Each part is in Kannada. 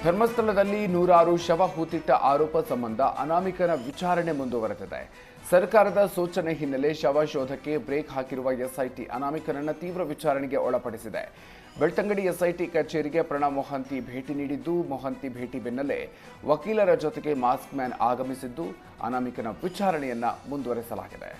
ಧರ್ಮಸ್ಥಳದಲ್ಲಿ ನೂರಾರು ಶವ ಹೂತಿಟ್ಟ ಆರೋಪ ಸಂಬಂಧ ಅನಾಮಿಕನ ವಿಚಾರಣೆ ಮುಂದುವರೆದಿದೆ. ಸರ್ಕಾರದ ಸೂಚನೆ ಹಿನ್ನೆಲೆ ಶವ ಶೋಧಕ್ಕೆ ಬ್ರೇಕ್ ಹಾಕಿರುವ ಎಸ್ಐಟಿ ಅನಾಮಿಕನನ್ನ ತೀವ್ರ ವಿಚಾರಣೆಗೆ ಒಳಪಡಿಸಿದೆ. ಬೆಳ್ತಂಗಡಿ ಎಸ್ಐಟಿ ಕಚೇರಿಗೆ ಪ್ರಣವ್ ಮೊಹಂತಿ ಭೇಟಿ ನೀಡಿದ್ದು, ಮೊಹಂತಿ ಭೇಟಿ ಬೆನ್ನಲ್ಲೇ ವಕೀಲರ ಜೊತೆಗೆ ಮಾಸ್ಕ್ ಮ್ಯಾನ್ ಆಗಮಿಸಿದ್ದು ಅನಾಮಿಕನ ವಿಚಾರಣೆಯನ್ನ ಮುಂದುವರೆಸಲಾಗಿದೆ.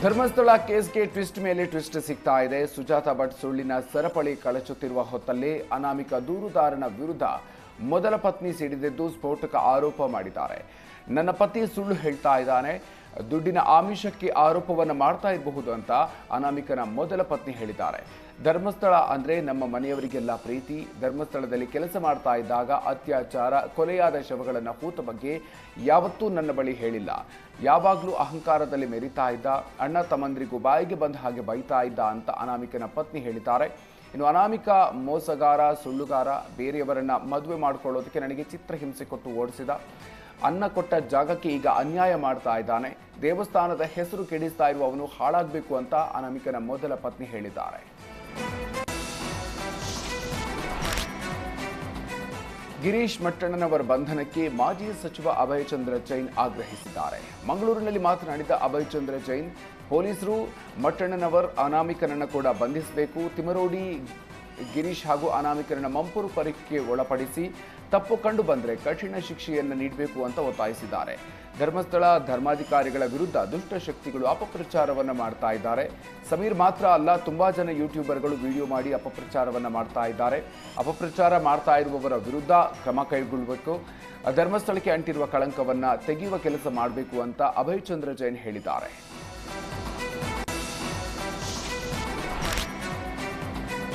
ಧರ್ಮಸ್ಥಳ ಕೇಸ್ಗೆ ಟ್ವಿಸ್ಟ್ ಮೇಲೆ ಟ್ವಿಸ್ಟ್ ಸಿಗ್ತಾ ಇದೆ. ಸುಜಾತಾ ಭಟ್ ಸುಳ್ಳಿನ ಸರಪಳಿ ಕಳಚುತ್ತಿರುವ ಹೊತ್ತಲ್ಲೇ ಅನಾಮಿಕ ದೂರುದಾರನ ವಿರುದ್ಧ ಮೊದಲ ಪತ್ನಿ ಸಿಡಿದೆದ್ದು ಸ್ಫೋಟಕ ಆರೋಪ ಮಾಡಿದ್ದಾರೆ. ನನ್ನ ಪತಿ ಸುಳ್ಳು ಹೇಳ್ತಾ ಇದ್ದಾನೆ, ದುಡ್ಡಿನ ಆಮಿಷಕ್ಕೆ ಆರೋಪವನ್ನು ಮಾಡ್ತಾ ಇರಬಹುದು ಅಂತ ಅನಾಮಿಕನ ಮೊದಲ ಪತ್ನಿ ಹೇಳಿದ್ದಾರೆ. ಧರ್ಮಸ್ಥಳ ಅಂದ್ರೆ ನಮ್ಮ ಮನೆಯವರಿಗೆಲ್ಲ ಪ್ರೀತಿ. ಧರ್ಮಸ್ಥಳದಲ್ಲಿ ಕೆಲಸ ಮಾಡ್ತಾ ಇದ್ದಾಗ ಅತ್ಯಾಚಾರ, ಕೊಲೆಯಾದ ಶವಗಳನ್ನು ಹೂತ ಬಗ್ಗೆ ಯಾವತ್ತೂ ನನ್ನ ಬಳಿ ಹೇಳಿಲ್ಲ. ಯಾವಾಗಲೂ ಅಹಂಕಾರದಲ್ಲಿ ಮೆರಿತಾ ಇದ್ದ, ಅಣ್ಣ ತಮ್ಮಂದ್ರಿಗೂ ಬಾಯಿಗೆ ಬಂದ ಹಾಗೆ ಬೈತಾ ಇದ್ದ ಅಂತ ಅನಾಮಿಕನ ಪತ್ನಿ ಹೇಳಿದ್ದಾರೆ. ಇನ್ನು ಅನಾಮಿಕ ಮೋಸಗಾರ, ಸುಳ್ಳುಗಾರ, ಬೇರೆಯವರನ್ನ ಮದುವೆ ಮಾಡ್ಕೊಳ್ಳೋದಕ್ಕೆ ನನಗೆ ಚಿತ್ರಹಿಂಸೆ ಕೊಟ್ಟು ಓಡಿಸಿದ, ಅನ್ನ ಕೊಟ್ಟ ಜಾಗಕ್ಕೆ ಈಗ ಅನ್ಯಾಯ ಮಾಡ್ತಾ ಇದ್ದಾನೆ, ದೇವಸ್ಥಾನದ ಹೆಸರು ಕೆಡಿಸ್ತಾ ಇರುವವನು ಹಾಳಾಗಬೇಕು ಅಂತ ಅನಾಮಿಕನ ಮೊದಲ ಪತ್ನಿ ಹೇಳಿದ್ದಾರೆ. ಗಿರೀಶ್ ಮಟ್ಟಣ್ಣನವರ ಬಂಧನಕ್ಕೆ ಮಾಜಿ ಸಚಿವ ಅಭಯಚಂದ್ರ ಜೈನ್ ಆಗ್ರಹಿಸಿದ್ದಾರೆ. ಮಂಗಳೂರಿನಲ್ಲಿ ಮಾತನಾಡಿದ ಅಭಯಚಂದ್ರ ಜೈನ್, ಪೊಲೀಸರು ಮಟ್ಟಣ್ಣನವರ್ ಅನಾಮಿಕನನ್ನು ಕೂಡ ಬಂಧಿಸಬೇಕು. ತಿಮರೋಡಿ ಗಿರೀಶ್ ಹಾಗೂ ಅನಾಮಿಕರನ್ನ ಮಂಪೂರು ಪರೀಕ್ಷೆಗೆ ಒಳಪಡಿಸಿ ತಪ್ಪು ಕಂಡು ಬಂದರೆ ಕಠಿಣ ಶಿಕ್ಷೆಯನ್ನು ನೀಡಬೇಕು ಅಂತ ಒತ್ತಾಯಿಸಿದ್ದಾರೆ. ಧರ್ಮಸ್ಥಳ ಧರ್ಮಾಧಿಕಾರಿಗಳ ವಿರುದ್ಧ ದುಷ್ಟಶಕ್ತಿಗಳು ಅಪಪ್ರಚಾರವನ್ನು ಮಾಡ್ತಾ ಇದ್ದಾರೆ. ಸಮೀರ್ ಮಾತ್ರ ಅಲ್ಲ, ತುಂಬಾ ಜನ ಯೂಟ್ಯೂಬರ್ಗಳು ವಿಡಿಯೋ ಮಾಡಿ ಅಪಪ್ರಚಾರವನ್ನು ಮಾಡ್ತಾ ಇದ್ದಾರೆ. ಅಪಪ್ರಚಾರ ಮಾಡ್ತಾ ಇರುವವರ ವಿರುದ್ಧ ಕ್ರಮ ಕೈಗೊಳ್ಳಬೇಕು. ಧರ್ಮಸ್ಥಳಕ್ಕೆ ಅಂಟಿರುವ ಕಳಂಕವನ್ನು ತೆಗೆಯುವ ಕೆಲಸ ಮಾಡಬೇಕು ಅಂತ ಅಭಯಚಂದ್ರ ಜೈನ್ ಹೇಳಿದ್ದಾರೆ.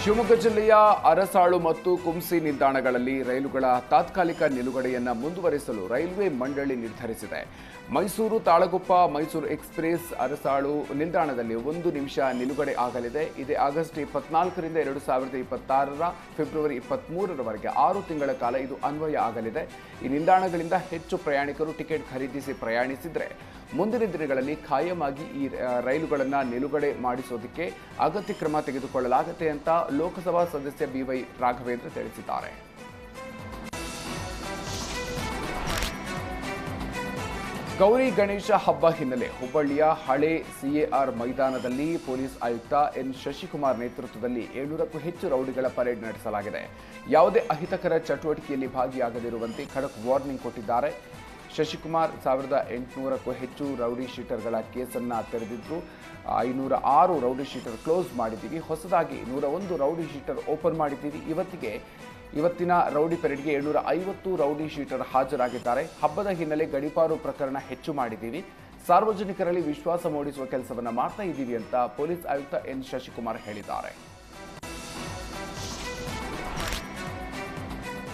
ಶಿವಮೊಗ್ಗ ಜಿಲ್ಲೆಯ ಅರಸಾಳು ಮತ್ತು ಕುಂಸಿ ನಿಲ್ದಾಣಗಳಲ್ಲಿ ರೈಲುಗಳ ತಾತ್ಕಾಲಿಕ ನಿಲುಗಡೆಯನ್ನ ಮುಂದುವರಿಸಲು ರೈಲ್ವೆ ಮಂಡಳಿ ನಿರ್ಧರಿಸಿದೆ. ಮೈಸೂರು ತಾಳಗುಪ್ಪ ಮೈಸೂರು ಎಕ್ಸ್ಪ್ರೆಸ್ ಅರಸಾಳು ನಿಲ್ದಾಣದಲ್ಲಿ 1 ನಿಮಿಷ ನಿಲುಗಡೆ ಆಗಲಿದೆ. ಇದೇ ಆಗಸ್ಟ್ 24ರಿಂದ 2026ರ ಫೆಬ್ರವರಿ 23ರವರೆಗೆ 6 ತಿಂಗಳ ಕಾಲ ಇದು ಅನ್ವಯ ಆಗಲಿದೆ. ಈ ನಿಲ್ದಾಣಗಳಿಂದ ಹೆಚ್ಚು ಪ್ರಯಾಣಿಕರು ಟಿಕೆಟ್ ಖರೀದಿಸಿ ಪ್ರಯಾಣಿಸಿದರೆ ಮುಂದಿನ ದಿನಗಳಲ್ಲಿ ಖಾಯಮಾಗಿ ಈ ರೈಲುಗಳನ್ನು ನಿಲುಗಡೆ ಮಾಡಿಸೋದಕ್ಕೆ ಅಗತ್ಯ ಕ್ರಮ ತೆಗೆದುಕೊಳ್ಳಲಾಗುತ್ತೆ ಅಂತ ಲೋಕಸಭಾ ಸದಸ್ಯ ಬಿವೈ ರಾಘವೇಂದ್ರ ತಿಳಿಸಿದ್ದಾರೆ. ಗೌರಿ ಗಣೇಶ ಹಬ್ಬ ಹಿನ್ನೆಲೆ ಹುಬ್ಬಳ್ಳಿಯ ಹಳೆ ಸಿಎಆರ್ ಮೈದಾನದಲ್ಲಿ ಪೊಲೀಸ್ ಆಯುಕ್ತ ಎನ್ ಶಶಿಕುಮಾರ್ ನೇತೃತ್ವದಲ್ಲಿ 700ಕ್ಕೂ ಹೆಚ್ಚು ರೌಡಿಗಳ ಪರೇಡ್ ನಡೆಸಲಾಗಿದೆ. ಯಾವುದೇ ಅಹಿತಕರ ಚಟುವಟಿಕೆಯಲ್ಲಿ ಭಾಗಿಯಾಗದಿರುವಂತೆ ಖಡಕ್ ವಾರ್ನಿಂಗ್ ಕೊಟ್ಟಿದ್ದಾರೆ. ಶಶಿಕುಮಾರ್ 1800ಕ್ಕೂ ಹೆಚ್ಚು ರೌಡಿ ಶೀಟರ್ಗಳ ಕೇಸನ್ನು ತೆರೆದಿದ್ದು, 506 ರೌಡಿ ಶೀಟರ್ ಕ್ಲೋಸ್ ಮಾಡಿದ್ದೀವಿ. ಹೊಸದಾಗಿ 101 ರೌಡಿ ಶೀಟರ್ ಓಪನ್ ಮಾಡಿದ್ದೀವಿ. ಇವತ್ತಿನ ರೌಡಿ ಪೆರೇಡ್ಗೆ 750 ರೌಡಿ ಶೀಟರ್ ಹಾಜರಾಗಿದ್ದಾರೆ. ಹಬ್ಬದ ಹಿನ್ನೆಲೆ ಗಡೀಪಾರು ಪ್ರಕರಣ ಹೆಚ್ಚು ಮಾಡಿದ್ದೀವಿ. ಸಾರ್ವಜನಿಕರಲ್ಲಿ ವಿಶ್ವಾಸ ಮೂಡಿಸುವ ಕೆಲಸವನ್ನು ಮಾಡ್ತಾ ಇದ್ದೀವಿ ಅಂತ ಪೊಲೀಸ್ ಆಯುಕ್ತ ಎನ್ ಶಶಿಕುಮಾರ್ ಹೇಳಿದ್ದಾರೆ.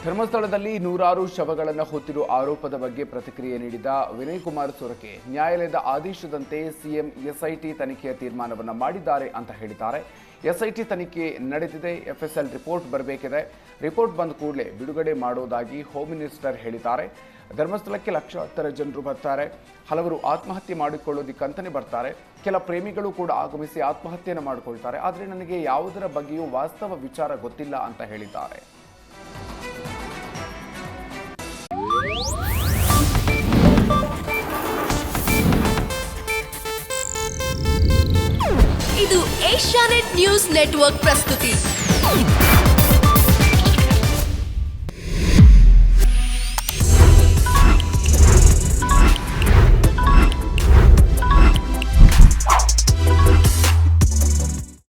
ಧರ್ಮಸ್ಥಳದಲ್ಲಿ ನೂರಾರು ಶವಗಳನ್ನು ಹೊತ್ತಿರುವ ಆರೋಪದ ಬಗ್ಗೆ ಪ್ರತಿಕ್ರಿಯೆ ನೀಡಿದ ವಿನಯ್ ಕುಮಾರ್ ಸೊರಕೆ, ನ್ಯಾಯಾಲಯದ ಆದೇಶದಂತೆ ಸಿಎಂ ಎಸ್ಐಟಿ ತನಿಖೆಯ ತೀರ್ಮಾನವನ್ನು ಮಾಡಿದ್ದಾರೆ ಅಂತ ಹೇಳಿದ್ದಾರೆ. ಎಸ್ಐಟಿ ತನಿಖೆ ನಡೆದಿದೆ, ಎಫ್ಎಸ್ಎಲ್ ರಿಪೋರ್ಟ್ ಬರಬೇಕಿದೆ. ರಿಪೋರ್ಟ್ ಬಂದ ಕೂಡಲೇ ಬಿಡುಗಡೆ ಮಾಡೋದಾಗಿ ಹೋಮ್ ಮಿನಿಸ್ಟರ್ ಹೇಳಿದ್ದಾರೆ. ಧರ್ಮಸ್ಥಳಕ್ಕೆ ಲಕ್ಷಾಂತರ ಜನರು ಬರ್ತಾರೆ. ಹಲವರು ಆತ್ಮಹತ್ಯೆ ಮಾಡಿಕೊಳ್ಳೋದಕ್ಕಂತಾನೆ ಬರ್ತಾರೆ. ಕೆಲ ಪ್ರೇಮಿಗಳು ಕೂಡ ಆಗಮಿಸಿ ಆತ್ಮಹತ್ಯೆಯನ್ನು ಮಾಡಿಕೊಳ್ತಾರೆ. ಆದರೆ ನನಗೆ ಯಾವುದರ ಬಗ್ಗೆಯೂ ವಾಸ್ತವ ವಿಚಾರ ಗೊತ್ತಿಲ್ಲ ಅಂತ ಹೇಳಿದ್ದಾರೆ. ಇದು ಏಷ್ಯಾನೆಟ್ ನ್ಯೂಸ್ ನೆಟ್ವರ್ಕ್ ಪ್ರಸ್ತುತಿ.